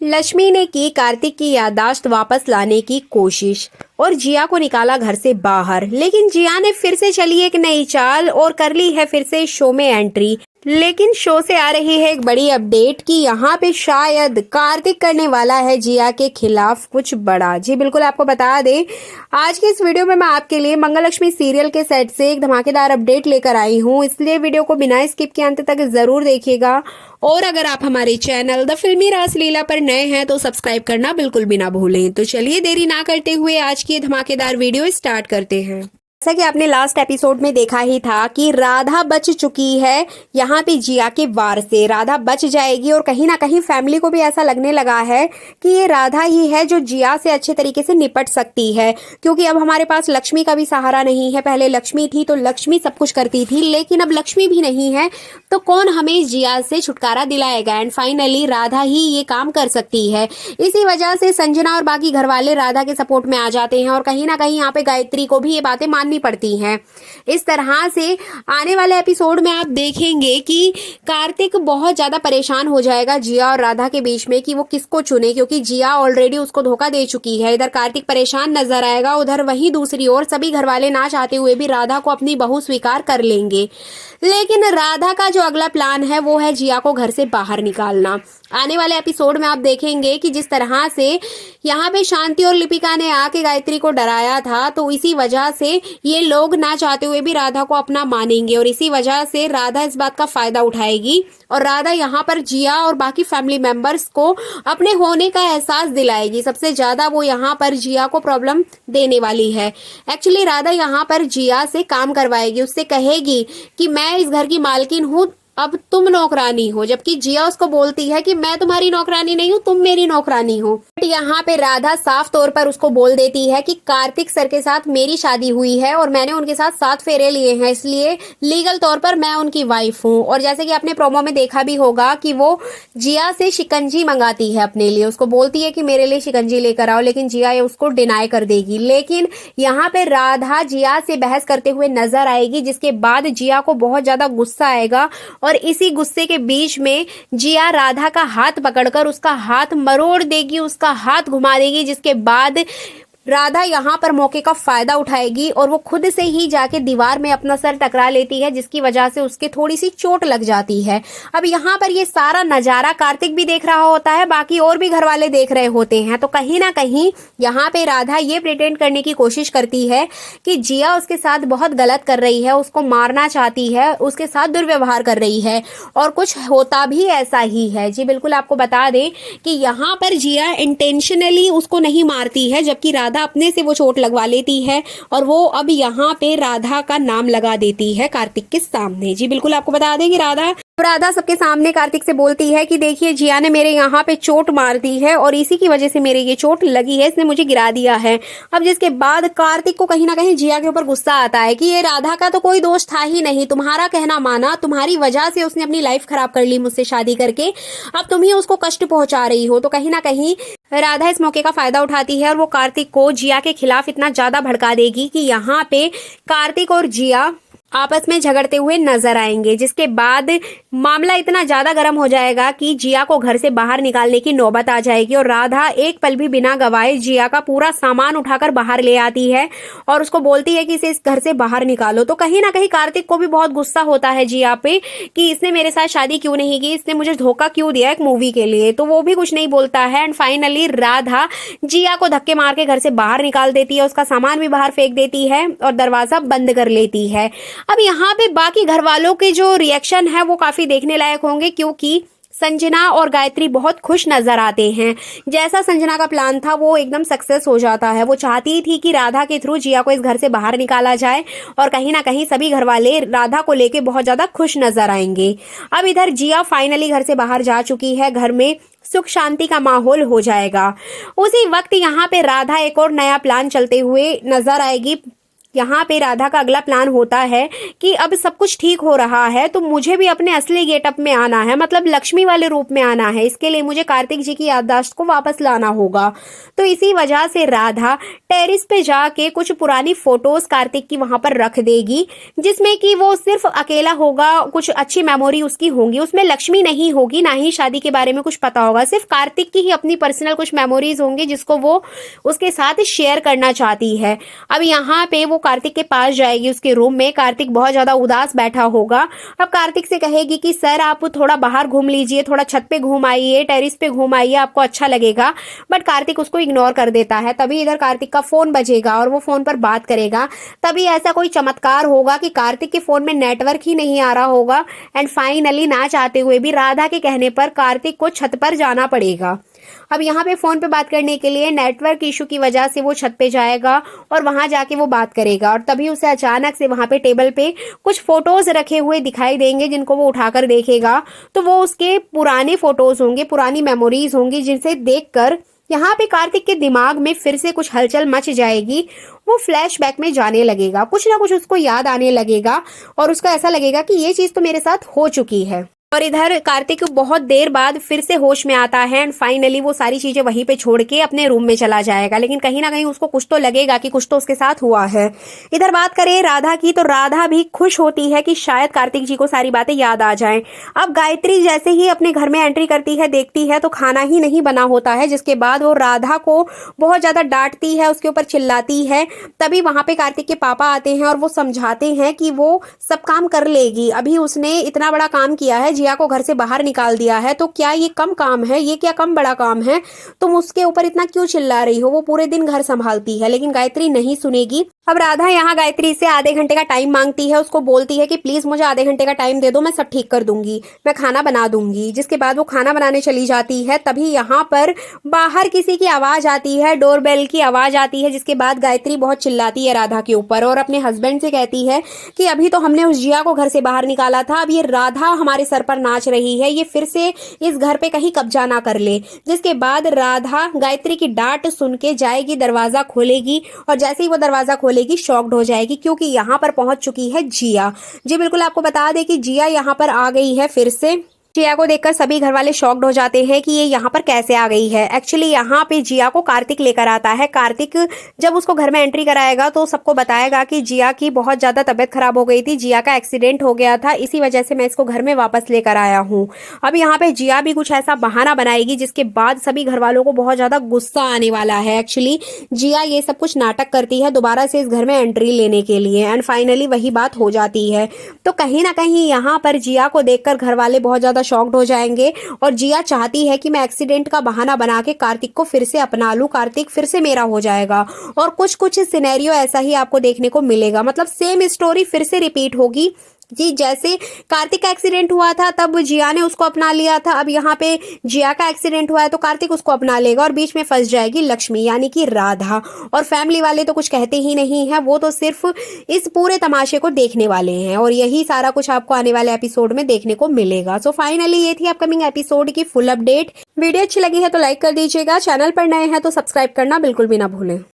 लक्ष्मी ने की कार्तिक की याददाश्त वापस लाने की कोशिश और जिया को निकाला घर से बाहर। लेकिन जिया ने फिर से चली एक नई चाल और कर ली है फिर से शो में एंट्री। लेकिन शो से आ रही है एक बड़ी अपडेट कि यहाँ पे शायद कार्तिक करने वाला है जिया के खिलाफ कुछ बड़ा। जी बिल्कुल, आपको बता दें आज की इस वीडियो में मैं आपके लिए मंगलक्ष्मी सीरियल के सेट से एक धमाकेदार अपडेट लेकर आई हूँ, इसलिए वीडियो को बिना स्किप के अंत तक जरूर देखिएगा। और अगर आप हमारे चैनल द फिल्मी रासलीला पर नए हैं तो सब्सक्राइब करना बिल्कुल भी ना भूलें। तो चलिए देरी ना करते हुए आज की धमाकेदार वीडियो स्टार्ट करते हैं। जैसा कि आपने लास्ट एपिसोड में देखा ही था कि राधा बच चुकी है यहाँ पे जिया के वार से। राधा बच जाएगी और कहीं ना कहीं फैमिली को भी ऐसा लगने लगा है कि ये राधा ही है जो जिया से अच्छे तरीके से निपट सकती है, क्योंकि अब हमारे पास लक्ष्मी का भी सहारा नहीं है। पहले लक्ष्मी थी तो लक्ष्मी सब कुछ करती थी, लेकिन अब लक्ष्मी भी नहीं है तो कौन हमें जिया से छुटकारा दिलाएगा। एंड फाइनली राधा ही ये काम कर सकती है। इसी वजह से संजना और बाकी घर वाले राधा के सपोर्ट में आ जाते हैं और कहीं ना कहीं यहाँ पे गायत्री को भी ये बातें माननी पड़ती हैं। इस तरह से आने वाले एपिसोड में आप देखेंगे कि कार्तिक बहुत ज्यादा परेशान हो जाएगा जिया और राधा के बीच में कि वो किसको चुने, क्योंकि जिया ऑलरेडी उसको धोखा दे चुकी है। इधर कार्तिक परेशान नजर आएगा, उधर वहीं दूसरी ओर सभी घर वाले ना चाहते हुए भी राधा को अपनी बहू स्वीकार कर लेंगे। लेकिन राधा का जो अगला प्लान है वो है जिया को घर से बाहर निकालना। आने वाले एपिसोड में आप देखेंगे कि जिस तरह से यहाँ पे शांति और लिपिका ने आके गायत्री को डराया था, तो इसी वजह से ये लोग ना चाहते हुए भी राधा को अपना मानेंगे और इसी वजह से राधा इस बात का फायदा उठाएगी और राधा यहाँ पर जिया और बाकी फैमिली मेंबर्स को अपने होने का एहसास दिलाएगी। सबसे ज्यादा वो यहाँ पर जिया को प्रॉब्लम देने वाली है। एक्चुअली राधा यहाँ पर जिया से काम करवाएगी, उससे कहेगी कि मैं इस घर की मालकिन हूँ, अब तुम नौकरानी हो, जबकि जिया उसको बोलती है कि मैं तुम्हारी नौकरानी नहीं हूँ, तुम मेरी नौकरानी हो। बट यहाँ पे राधा साफ तौर पर उसको बोल देती है कि कार्तिक सर के साथ मेरी शादी हुई है और मैंने उनके साथ 7 फेरे लिए हैं, इसलिए लीगल तौर पर मैं उनकी वाइफ हूँ। और जैसे कि आपने प्रोमो में देखा भी होगा कि वो जिया से शिकंजी मंगाती है अपने लिए, उसको बोलती है कि मेरे लिए शिकंजी लेकर आओ, लेकिन जिया ये उसको डिनाई कर देगी। लेकिन यहाँ पे राधा जिया से बहस करते हुए नजर आएगी, जिसके बाद जिया को बहुत ज्यादा गुस्सा आएगा और इसी गुस्से के बीच में जिया राधा का हाथ पकड़कर उसका हाथ मरोड़ देगी, उसका हाथ घुमा देगी, जिसके बाद राधा यहाँ पर मौके का फायदा उठाएगी और वो खुद से ही जाके दीवार में अपना सर टकरा लेती है, जिसकी वजह से उसके थोड़ी सी चोट लग जाती है। अब यहाँ पर ये सारा नजारा कार्तिक भी देख रहा होता है, बाकी और भी घर वाले देख रहे होते हैं। तो कहीं ना कहीं यहाँ पे राधा ये प्रिटेंड करने की कोशिश करती है कि जिया उसके साथ बहुत गलत कर रही है, उसको मारना चाहती है, उसके साथ दुर्व्यवहार कर रही है और कुछ होता भी ऐसा ही है। जी बिल्कुल, आपको बता दें कि यहाँ पर जिया इंटेंशनली उसको नहीं मारती है, जबकि राधा अपने से वो चोट लगवा लेती है और वो अब यहाँ पे राधा का नाम लगा देती है कार्तिक के सामने। जी बिल्कुल, आपको बता दें कि राधा सबके सामने कार्तिक से बोलती है कि देखिए जिया ने मेरे यहाँ पे चोट मार दी है और इसी की वजह से मेरे ये चोट लगी है, इसने मुझे गिरा दिया है। अब जिसके बाद कार्तिक को कहीं ना कहीं जिया के ऊपर गुस्सा आता है कि ये राधा का तो कोई दोष था ही नहीं, तुम्हारा कहना माना, तुम्हारी वजह से उसने अपनी लाइफ खराब कर ली मुझसे शादी करके, अब तुम ही उसको कष्ट पहुंचा रही हो। तो कहीं ना कहीं राधा इस मौके का फायदा उठाती है और वो कार्तिक को जिया के खिलाफ इतना ज्यादा भड़का देगी कि यहाँ पे कार्तिक और जिया आपस में झगड़ते हुए नजर आएंगे, जिसके बाद मामला इतना ज्यादा गर्म हो जाएगा कि जिया को घर से बाहर निकालने की नौबत आ जाएगी और राधा एक पल भी बिना गवाए जिया का पूरा सामान उठाकर बाहर ले आती है और उसको बोलती है कि इसे इस घर से बाहर निकालो। तो कहीं ना कहीं कार्तिक को भी बहुत गुस्सा होता है जिया पे कि इसने मेरे साथ शादी क्यों नहीं की, इसने मुझे धोखा क्यों दिया एक मूवी के लिए, तो वो भी कुछ नहीं बोलता है। एंड फाइनली राधा जिया को धक्के मार के घर से बाहर निकाल देती है, उसका सामान भी बाहर फेंक देती है और दरवाजा बंद कर लेती है। अब यहाँ पे बाकी घर वालों के जो रिएक्शन है वो काफी देखने लायक होंगे, क्योंकि संजना और गायत्री बहुत खुश नजर आते हैं। जैसा संजना का प्लान था वो एकदम सक्सेस हो जाता है। वो चाहती थी कि राधा के थ्रू जिया को इस घर से बाहर निकाला जाए और कहीं ना कहीं सभी घर वाले राधा को लेके बहुत ज्यादा खुश नजर आएंगे। अब इधर जिया फाइनली घर से बाहर जा चुकी है, घर में सुख शांति का माहौल हो जाएगा। उसी वक्त यहाँ पे राधा एक और नया प्लान चलते हुए नजर आएगी। यहाँ पे राधा का अगला प्लान होता है कि अब सब कुछ ठीक हो रहा है तो मुझे भी अपने असली गेटअप में आना है, मतलब लक्ष्मी वाले रूप में आना है। इसके लिए मुझे कार्तिक जी की याददाश्त को वापस लाना होगा। तो इसी वजह से राधा टेरिस पे जाके कुछ पुरानी फोटोज कार्तिक की वहां पर रख देगी, जिसमें कि वो सिर्फ अकेला होगा, कुछ अच्छी मेमोरी उसकी होंगी, उसमें लक्ष्मी नहीं होगी, ना ही शादी के बारे में कुछ पता होगा, सिर्फ कार्तिक की ही अपनी पर्सनल कुछ मेमोरीज होंगी जिसको वो उसके साथ शेयर करना चाहती है। अब यहाँ पे वो कार्तिक के पास जाएगी उसके रूम में। कार्तिक बहुत ज्यादा उदास बैठा होगा। अब कार्तिक से कहेगी कि सर आप थोड़ा बाहर घूम लीजिए, थोड़ा छत पे घूम आइए, टेरिस पे घूम आइए, आपको अच्छा लगेगा। बट कार्तिक उसको इग्नोर कर देता है। तभी इधर कार्तिक का फोन बजेगा और वो फोन पर बात करेगा। तभी ऐसा कोई चमत्कार होगा कि कार्तिक के फोन में नेटवर्क ही नहीं आ रहा होगा एंड फाइनली ना चाहते हुए भी राधा के कहने पर कार्तिक को छत पर जाना पड़ेगा। अब यहाँ पे फोन पे बात करने के लिए नेटवर्क इशू की वजह से वो छत पे जाएगा और वहां जाके वो बात करेगा और तभी उसे अचानक से वहां पे टेबल पे कुछ फोटोज रखे हुए दिखाई देंगे जिनको वो उठाकर देखेगा। तो वो उसके पुराने फोटोज होंगे, पुरानी मेमोरीज होंगी, जिनसे देखकर यहाँ पे कार्तिक के दिमाग में फिर से कुछ हलचल मच जाएगी। वो फ्लैशबैक में जाने लगेगा, कुछ ना कुछ उसको याद आने लगेगा और उसको ऐसा लगेगा कि ये चीज तो मेरे साथ हो चुकी है। और इधर कार्तिक बहुत देर बाद फिर से होश में आता है एंड फाइनली वो सारी चीजें वहीं पे छोड़ के अपने रूम में चला जाएगा। लेकिन कहीं ना कहीं उसको कुछ तो लगेगा कि कुछ तो उसके साथ हुआ है। इधर बात करें राधा की तो राधा भी खुश होती है कि शायद कार्तिक जी को सारी बातें याद आ जाएं। अब गायत्री जैसे ही अपने घर में एंट्री करती है, देखती है तो खाना ही नहीं बना होता है, जिसके बाद वो राधा को बहुत ज्यादा डांटती है, उसके ऊपर चिल्लाती है। तभी वहां पे कार्तिक के पापा आते हैं और वो समझाते हैं कि वो सब काम कर लेगी। अभी उसने इतना बड़ा काम किया है, जिया को घर से बाहर निकाल दिया है, तो क्या ये कम काम है? ये क्या कम बड़ा काम है? तुम उसके ऊपर इतना क्यों चिल्ला रही हो? वो पूरे दिन घर संभालती है। लेकिन गायत्री नहीं सुनेगी। अब राधा यहाँ गायत्री से आधे घंटे का टाइम मांगती है, उसको बोलती है कि प्लीज मुझे आधे घंटे का टाइम दे दो, मैं सब ठीक कर दूंगी, मैं खाना बना दूंगी। जिसके बाद वो खाना बनाने चली जाती है। तभी यहाँ पर बाहर किसी की आवाज आती है, डोरबेल की आवाज आती है, जिसके बाद गायत्री बहुत चिल्लाती है राधा के ऊपर और अपने हस्बैंड से कहती है कि अभी तो हमने उस जिया को घर से बाहर निकाला था, अब ये राधा हमारे सर पर नाच रही है, ये फिर से इस घर पे कहीं कब्जा ना कर ले। जिसके बाद राधा गायत्री की डांट सुन के जाएगी, दरवाजा खोलेगी और जैसे ही वो दरवाजा खोलेगी शॉक्ड हो जाएगी क्योंकि यहाँ पर पहुंच चुकी है जिया। जी बिल्कुल, आपको बता दें कि जिया यहाँ पर आ गई है फिर से। जिया को देखकर सभी घर वाले शॉक्ड हो जाते हैं कि ये यहाँ पर कैसे आ गई है। एक्चुअली यहाँ पे जिया को कार्तिक लेकर आता है। कार्तिक जब उसको घर में एंट्री कराएगा तो सबको बताएगा कि जिया की बहुत ज्यादा तबीयत खराब हो गई थी, जिया का एक्सीडेंट हो गया था, इसी वजह से मैं इसको घर में वापस लेकर आया हूँ। अब यहाँ पे जिया भी कुछ ऐसा बहाना बनाएगी जिसके बाद सभी घर वालों को बहुत ज्यादा गुस्सा आने वाला है। एक्चुअली जिया ये सब कुछ नाटक करती है दोबारा से इस घर में एंट्री लेने के लिए एंड फाइनली वही बात हो जाती है। तो कहीं ना कहीं यहाँ पर जिया को देखकर घर वाले बहुत ज्यादा शॉक्ड हो जाएंगे और जिया चाहती है कि मैं एक्सीडेंट का बहाना बना के कार्तिक को फिर से अपना लूं, कार्तिक फिर से मेरा हो जाएगा। और कुछ कुछ सिनेरियो ऐसा ही आपको देखने को मिलेगा, मतलब सेम स्टोरी फिर से रिपीट होगी जी। जैसे कार्तिक का एक्सीडेंट हुआ था तब जिया ने उसको अपना लिया था, अब यहाँ पे जिया का एक्सीडेंट हुआ है तो कार्तिक उसको अपना लेगा और बीच में फंस जाएगी लक्ष्मी यानी कि राधा। और फैमिली वाले तो कुछ कहते ही नहीं है, वो तो सिर्फ इस पूरे तमाशे को देखने वाले हैं और यही सारा कुछ आपको आने वाले एपिसोड में देखने को मिलेगा। सो फाइनली ये थी अपकमिंग एपिसोड की फुल अपडेट। वीडियो अच्छी लगी है तो लाइक कर दीजिएगा, चैनल पर नए हैं तो सब्सक्राइब करना बिल्कुल भी ना भूलें।